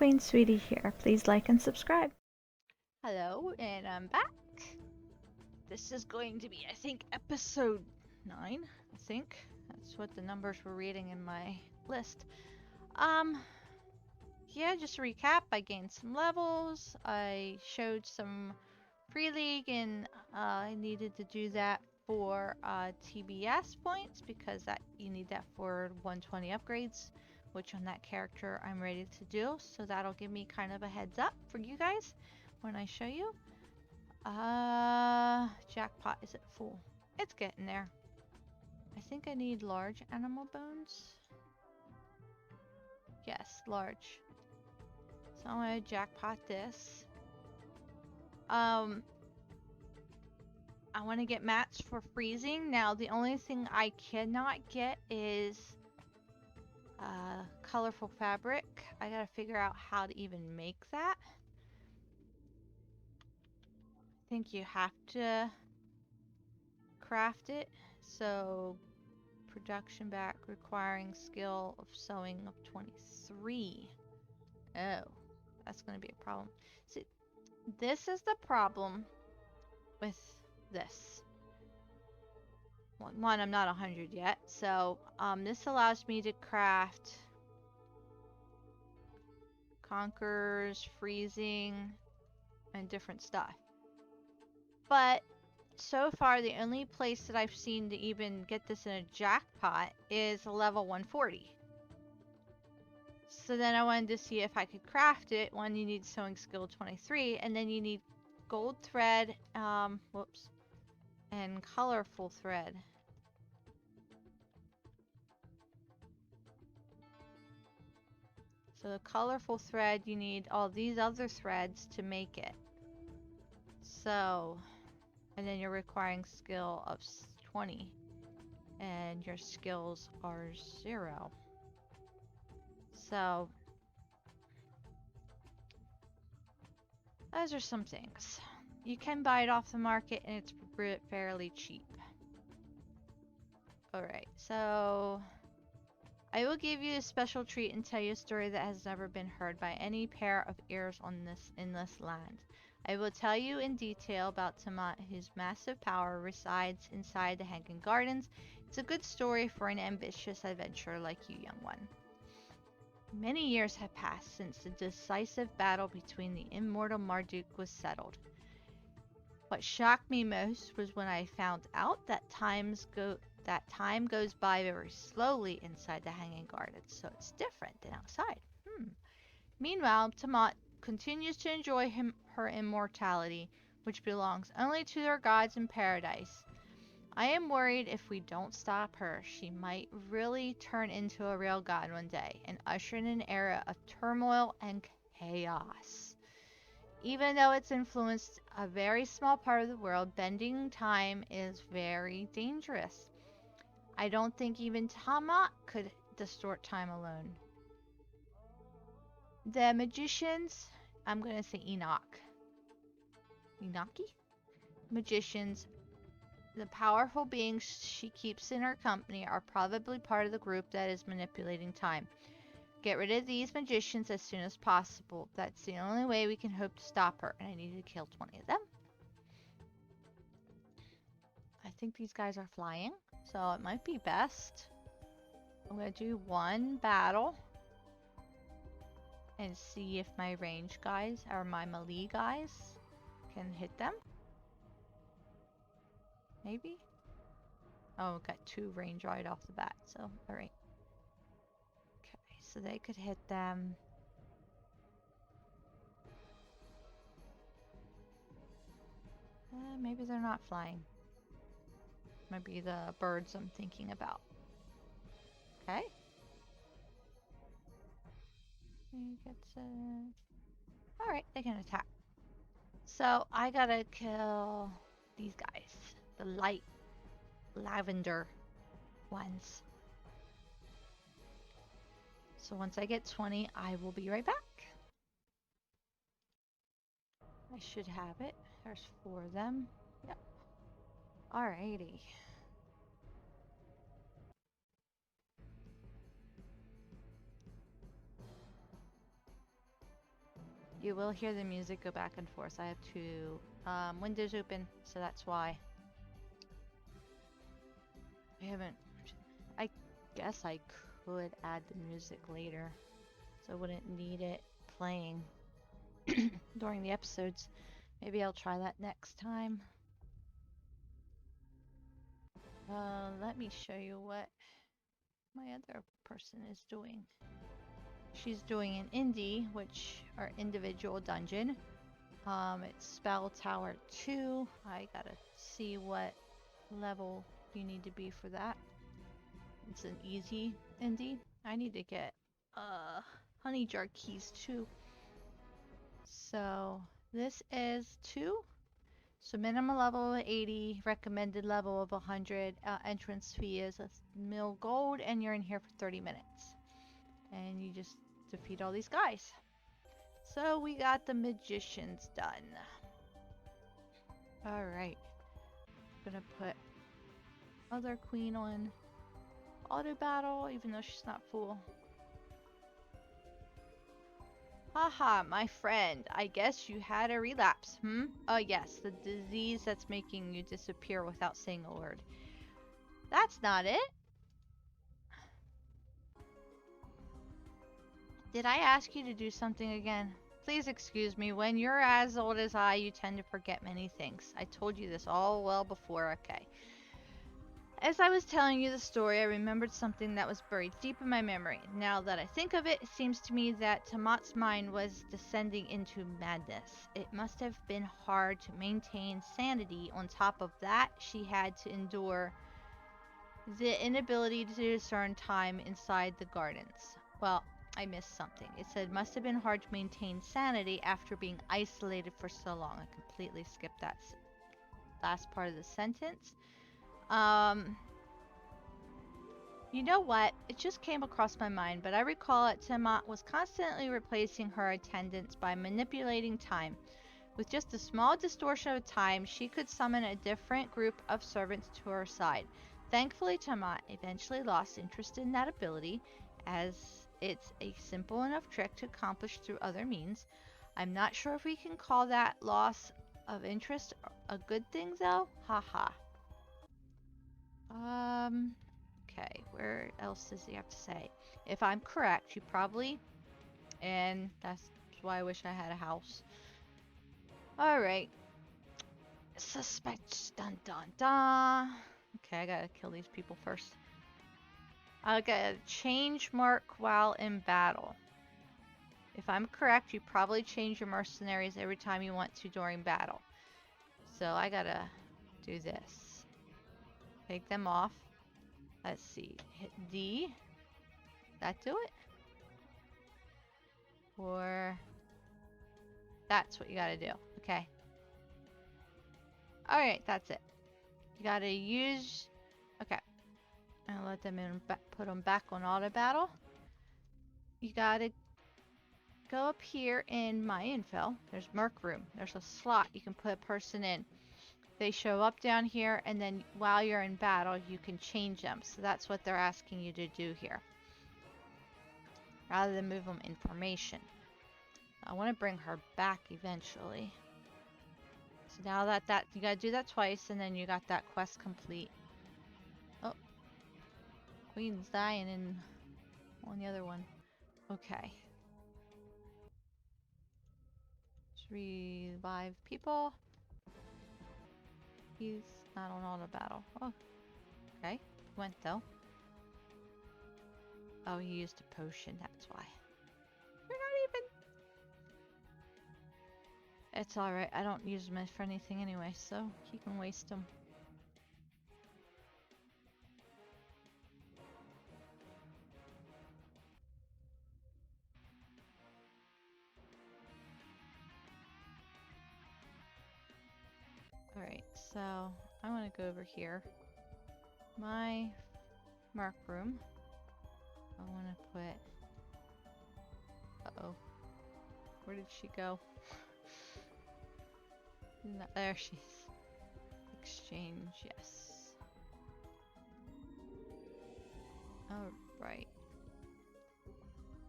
Queen Sweetie here. Please like and subscribe. Hello, and I'm back. This is going to be, I think, episode 9. I think that's what the numbers were reading in my list. Yeah, just to recap, I gained some levels. I showed some free league, and I needed to do that for TBS points because that you need that for 120 upgrades, which on that character I'm ready to do. So that'll give me kind of a heads up for you guys when I show you. Jackpot, is it full? It's getting there. I think I need large animal bones. Yes, large. So I'm gonna jackpot this. I want to get mats for freezing. Now, the only thing I cannot get is colorful fabric. I gotta figure out how to even make that. I think you have to craft it. So production back requiring skill of sewing of 23. Oh, that's going to be a problem. See, this is the problem with this. One, I'm not 100 yet, so this allows me to craft conquerors, freezing, and different stuff. But so far, the only place that I've seen to even get this in a jackpot is a level 140. So then I wanted to see if I could craft it. One, you need sewing skill 23, and then you need gold thread, and colorful thread. So the colorful thread, you need all these other threads to make it. So, and then you're requiring skill of 20, and your skills are 0. So, those are some things. You can buy it off the market, and it's fairly cheap. Alright, so I will give you a special treat and tell you a story that has never been heard by any pair of ears in this land. I will tell you in detail about Tiamat, whose massive power resides inside the Hanging Gardens. It's a good story for an ambitious adventurer like you, young one. Many years have passed since the decisive battle between the immortal Marduk was settled. What shocked me most was when I found out that time goes by very slowly inside the Hanging Gardens, so it's different than outside. Meanwhile, Tiamat continues to enjoy her immortality, which belongs only to their gods in paradise. I am worried if we don't stop her, she might really turn into a real god one day and usher in an era of turmoil and chaos. Even though it's influenced a very small part of the world, bending time is very dangerous. I don't think even Tiamat could distort time alone. The magicians, I'm going to say Enochi? Magicians, the powerful beings she keeps in her company are probably part of the group that is manipulating time. Get rid of these magicians as soon as possible. That's the only way we can hope to stop her, and I need to kill 20 of them. I think these guys are flying, so it might be best. I'm going to do one battle and see if my range guys or my melee guys can hit them. Maybe? Oh, got 2 range right off the bat, so alright. Okay, so they could hit them. Maybe they're not flying. Might be the birds I'm thinking about. Okay. Alright, they can attack. So I gotta kill these guys. The light lavender ones. So once I get 20, I will be right back. I should have it. There's 4 of them. Yep. Alrighty. You will hear the music go back and forth. I have two windows open, so that's why. I haven't... I guess I could add the music later, so I wouldn't need it playing during the episodes. Maybe I'll try that next time. Let me show you what my other person is doing. She's doing an indie, which are individual dungeon. It's Spell Tower 2. I gotta see what level you need to be for that. It's an easy indie. I need to get honey jar keys too. So this is 2. So minimum level of 80, recommended level of 100. Entrance fee is $1 gold, and you're in here for 30 minutes. And you just defeat all these guys. So we got the magicians done. Alright. Gonna put other queen on auto battle, even though she's not full. Haha, my friend. I guess you had a relapse, hmm? Oh yes, the disease that's making you disappear without saying a word. That's not it. Did I ask you to do something again? Please excuse me. When you're as old as I, you tend to forget many things. I told you this all well before, okay. As I was telling you the story, I remembered something that was buried deep in my memory. Now that I think of it, it seems to me that Tamat's mind was descending into madness. It must have been hard to maintain sanity. On top of that, she had to endure the inability to discern time inside the gardens. Well, I missed something. It said must have been hard to maintain sanity after being isolated for so long. I completely skipped that last part of the sentence. You know what? It just came across my mind, but I recall that Tiamat was constantly replacing her attendants by manipulating time. With just a small distortion of time, she could summon a different group of servants to her side. Thankfully, Tiamat eventually lost interest in that ability, as it's a simple enough trick to accomplish through other means. I'm not sure if we can call that loss of interest a good thing, though. Haha. Okay, where else does he have to say? If I'm correct, you probably... And that's why I wish I had a house. Alright. Suspects. Dun dun dun. Okay, I gotta kill these people first. I gotta change mark while in battle. If I'm correct, you probably change your mercenaries every time you want to during battle. So I gotta do this. Take them off. Let's see. Hit D. That do it? Or that's what you gotta do. Okay. Alright, that's it. You gotta use... Okay. I'll let them in, put them back on auto battle. You gotta go up here in my info. There's Merc Room. There's a slot you can put a person in. They show up down here, and then while you're in battle, you can change them. So that's what they're asking you to do here. Rather than move them information. I want to bring her back eventually. So now that you gotta do that twice, and then you got that quest complete. Oh, Queen's dying on the other one. Okay. Let's revive people. He's not on auto battle. Oh, okay. Went though. Oh, he used a potion. That's why. You're not even. It's alright, I don't use them for anything anyway, so he can waste them. Alright, so I want to go over here. My mark room. I want to put... Uh-oh. Where did she go? No, there she is. Exchange, yes. Alright.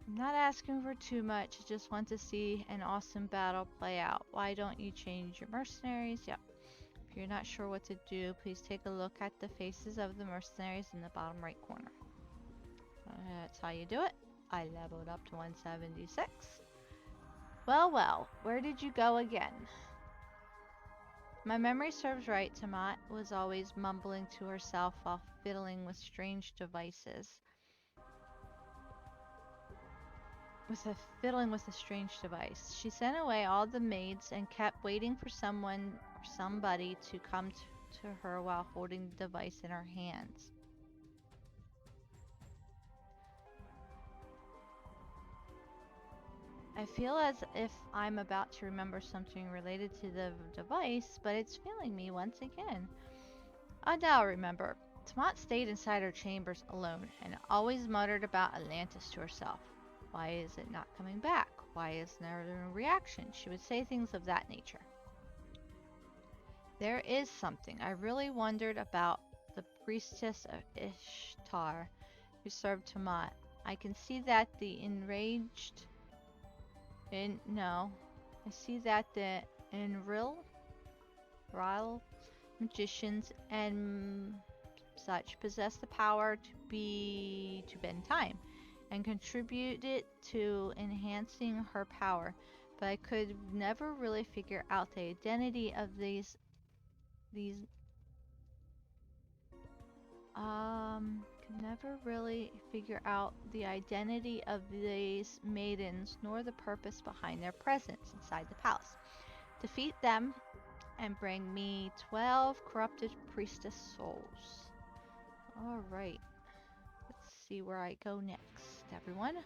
I'm not asking for too much. I just want to see an awesome battle play out. Why don't you change your mercenaries? Yep. If you're not sure what to do, please take a look at the faces of the mercenaries in the bottom right corner. That's how you do it. I leveled up to 176. Well, well, where did you go again? My memory serves right, Tamat was always mumbling to herself while fiddling with strange devices. Fiddling with a strange device. She sent away all the maids and kept waiting for someone or somebody to come to her while holding the device in her hands. I feel as if I'm about to remember something related to the device, but it's failing me once again. I now remember. Tamat stayed inside her chambers alone and always muttered about Atlantis to herself. Why is it not coming back? Why is there no reaction? She would say things of that nature. There is something. I really wondered about the priestess of Ishtar who served Tamat. I can see that the enraged... I see that the Enril magicians and such possess the power to bend time and contribute it to enhancing her power, but I could never really figure out the identity of these could never really figure out the identity of these maidens nor the purpose behind their presence inside the palace. Defeat them and bring me 12 corrupted priestess souls. Alright. Let's see where I go next, everyone.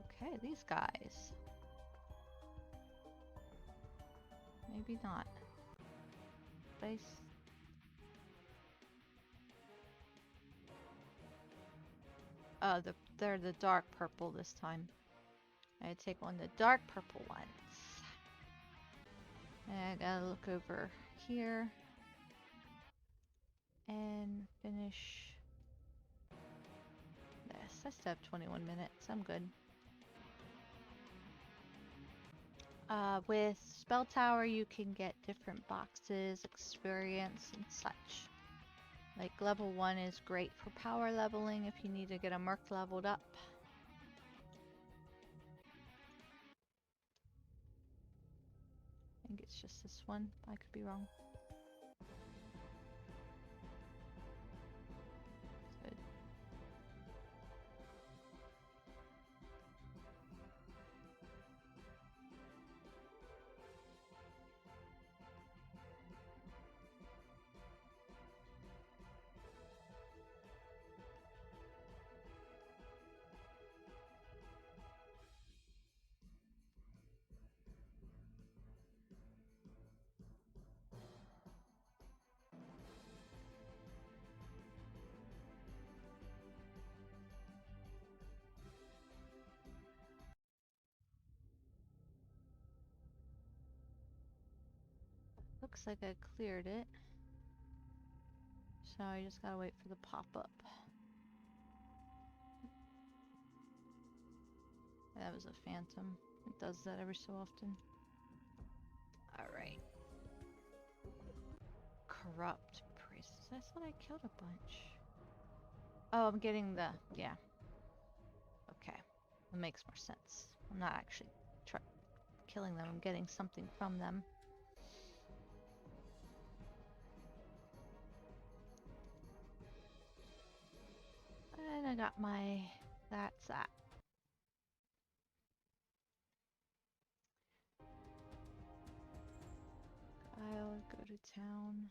Okay, these guys. Maybe not. Oh, they're the dark purple this time. I take on the dark purple ones. And I gotta look over here and finish this. I still have 21 minutes. I'm good. With Spell Tower, you can get different boxes, experience, and such. Like level 1 is great for power leveling if you need to get a merc leveled up. I think it's just this one. I could be wrong. Good. Looks like I cleared it. So I just gotta wait for the pop-up. That was a phantom. It does that every so often. Alright. Corrupt priests. I thought I killed a bunch. Oh, I'm getting the... yeah. Okay. That makes more sense. I'm not actually killing them. I'm getting something from them. And I got my... that's that. I'll go to town.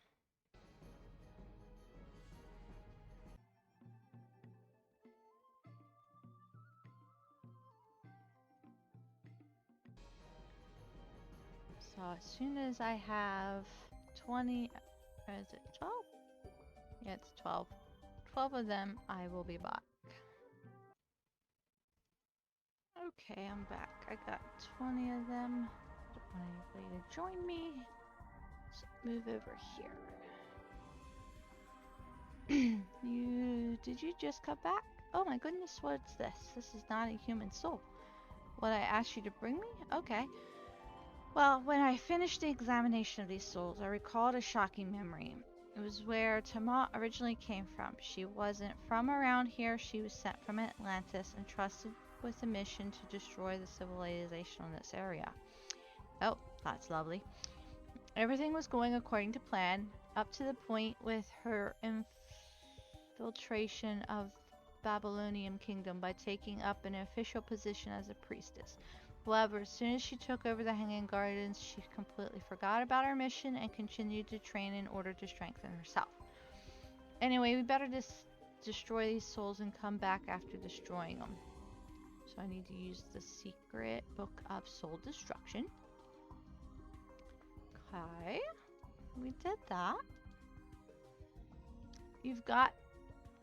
So as soon as I have 20... is it 12? Yeah, it's 12. 12 of them, I will be back. Okay, I'm back. I got 20 of them. Don't want anybody to join me. So move over here. Did you just come back? Oh my goodness, what's this? This is not a human soul. What I asked you to bring me? Okay. Well, when I finished the examination of these souls, I recalled a shocking memory. It was where Tama originally came from. She wasn't from around here. She was sent from Atlantis and trusted with a mission to destroy the civilization in this area. Oh, that's lovely. Everything was going according to plan, up to the point with her infiltration of Babylonian kingdom by taking up an official position as a priestess. However, as soon as she took over the Hanging Gardens, she completely forgot about her mission and continued to train in order to strengthen herself. Anyway, we better just destroy these souls and come back after destroying them. So I need to use the secret book of soul destruction. Okay, we did that.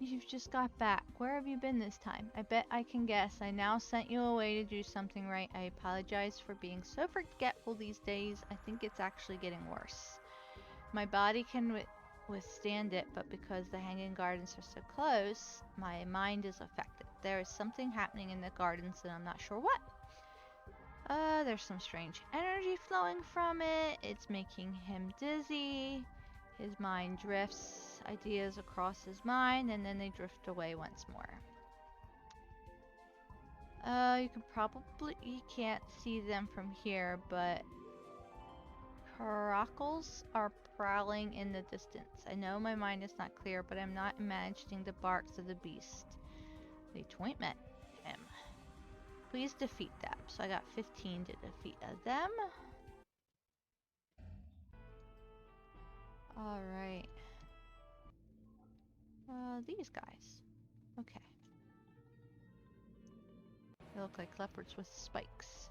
You've just got back. Where have you been this time? I bet I can guess. I now sent you away to do something right. I apologize for being so forgetful these days. I think it's actually getting worse. My body can withstand it, but because the Hanging Gardens are so close, my mind is affected. There is something happening in the gardens and I'm not sure what. There's some strange energy flowing from it. It's making him dizzy. His mind drifts ideas across his mind, and then they drift away once more. You can't see them from here, but caracals are prowling in the distance. I know my mind is not clear, but I'm not imagining the barks of the beast. The appointment him. Please defeat them. So I got 15 to defeat them. Alright. These guys. Okay. They look like leopards with spikes.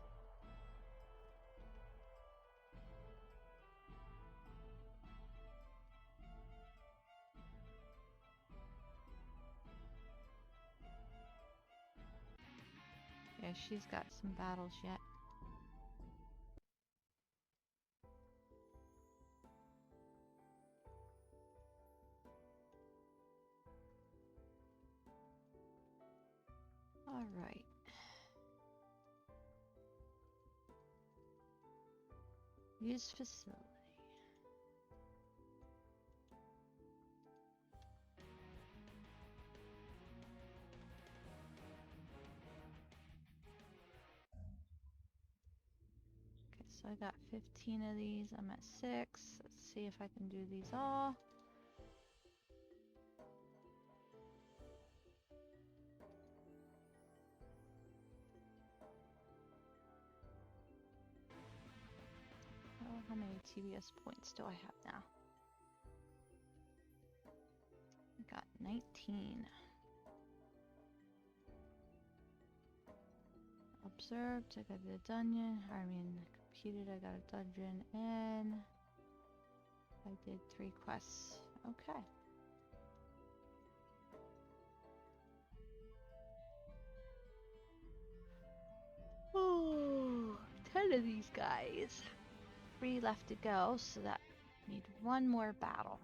Yeah, she's got some battles yet. Alright. Use facility. Okay, so I got 15 of these. I'm at 6. Let's see if I can do these all. Oh, how many TBS points do I have now? I got 19. Observed, I got a dungeon. Computed, I got a dungeon, and I did 3 quests. Okay. Oh, 10 of these guys. 3 left to go, so that need 1 more battle.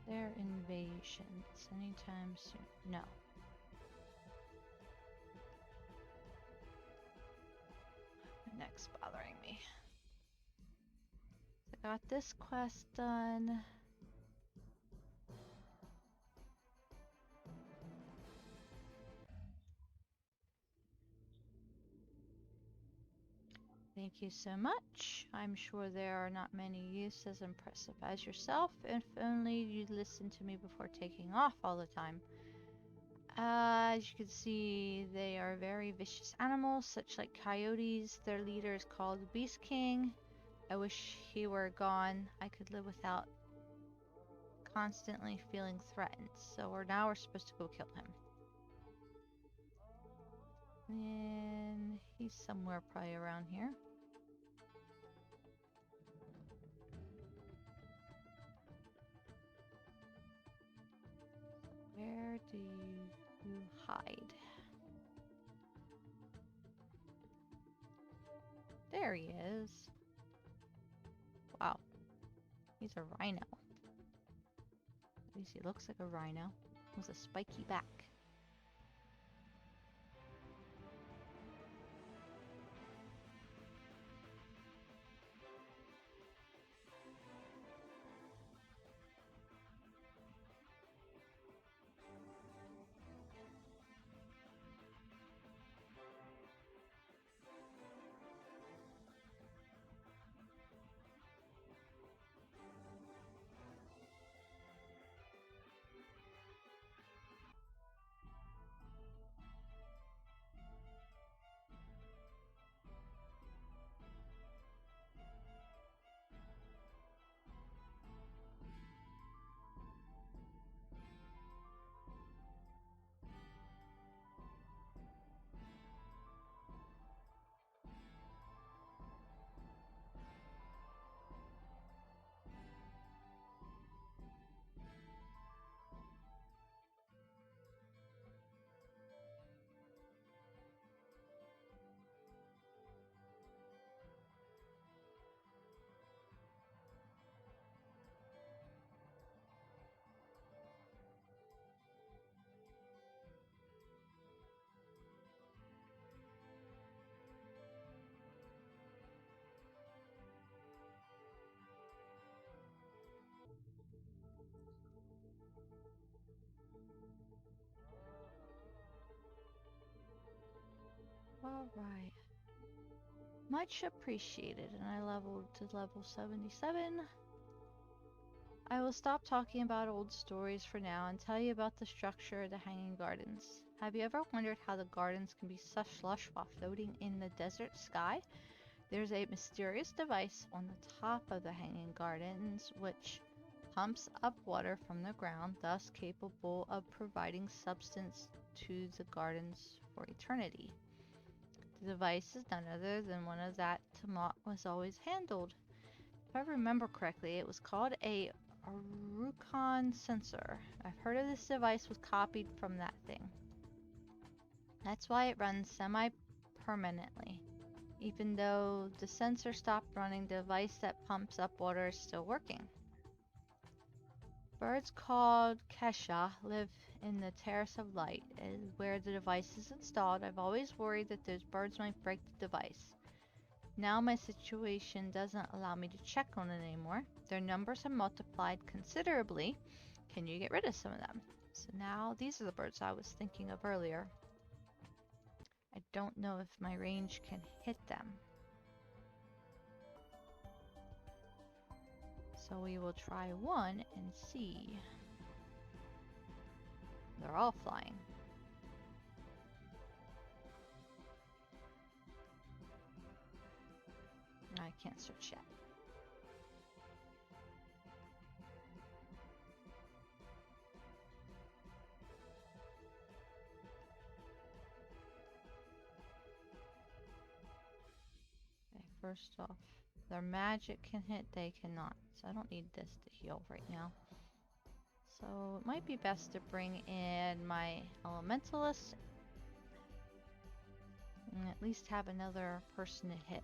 Their invasions anytime soon. No. My neck's bothering me. I got this quest done. Thank you so much. I'm sure there are not many youths as impressive as yourself. If only you'd listen to me before taking off all the time. As you can see, they are very vicious animals, such like coyotes. Their leader is called Beast King. I wish he were gone. I could live without constantly feeling threatened. So now we're supposed to go kill him. And he's somewhere probably around here. Where do you hide? There he is. Wow. He's a rhino. At least he looks like a rhino with a spiky back. Alright. Much appreciated, and I leveled to level 77. I will stop talking about old stories for now and tell you about the structure of the Hanging Gardens. Have you ever wondered how the gardens can be such lush while floating in the desert sky? There's a mysterious device on the top of the Hanging Gardens which pumps up water from the ground, thus capable of providing substance to the gardens for eternity. The device is none other than one of that Tiamat was always handled. If I remember correctly, it was called a Rukon sensor. I've heard of this device was copied from that thing. That's why it runs semi-permanently. Even though the sensor stopped running, the device that pumps up water is still working. Birds called Kesha live in the Terrace of Light, where the device is installed. I've always worried that those birds might break the device. Now my situation doesn't allow me to check on it anymore. Their numbers have multiplied considerably. Can you get rid of some of them? So now these are the birds I was thinking of earlier. I don't know if my range can hit them. So we will try one and see. They're all flying. I can't search yet. Okay, first off, their magic can hit, they cannot. So I don't need this to heal right now. So it might be best to bring in my elementalist and at least have another person to hit.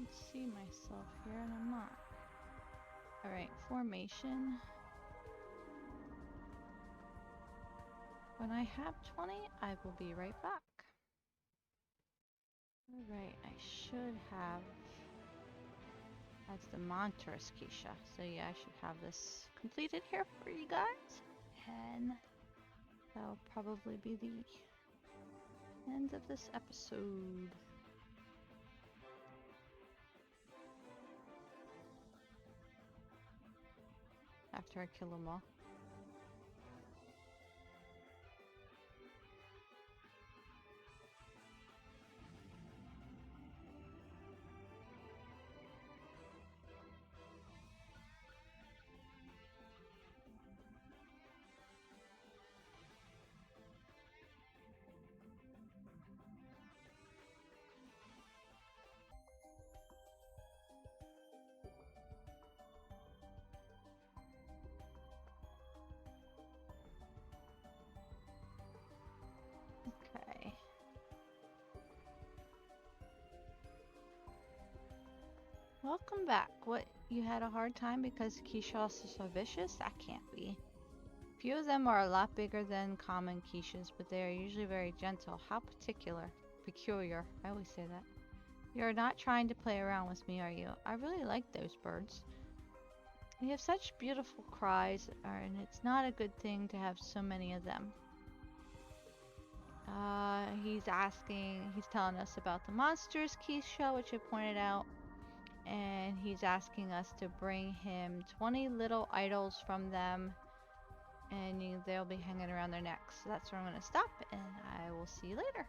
can see myself here and I'm not. Alright, formation. When I have 20, I will be right back. Alright, I should have... That's the Montrose Keisha. So yeah, I should have this completed here for you guys. And that'll probably be the end of this episode. After I kill them all. Okay. Welcome back. What, you had a hard time because Keishas are so vicious? That can't be. Few of them are a lot bigger than common quiches, but they are usually very gentle. How peculiar. I always say that. You're not trying to play around with me, are you? I really like those birds. They have such beautiful cries, and it's not a good thing to have so many of them. He's telling us about the monsters, Keisha, which I pointed out. And he's asking us to bring him 20 little idols from them. And they'll be hanging around their necks. So that's where I'm going to stop, and I will see you later.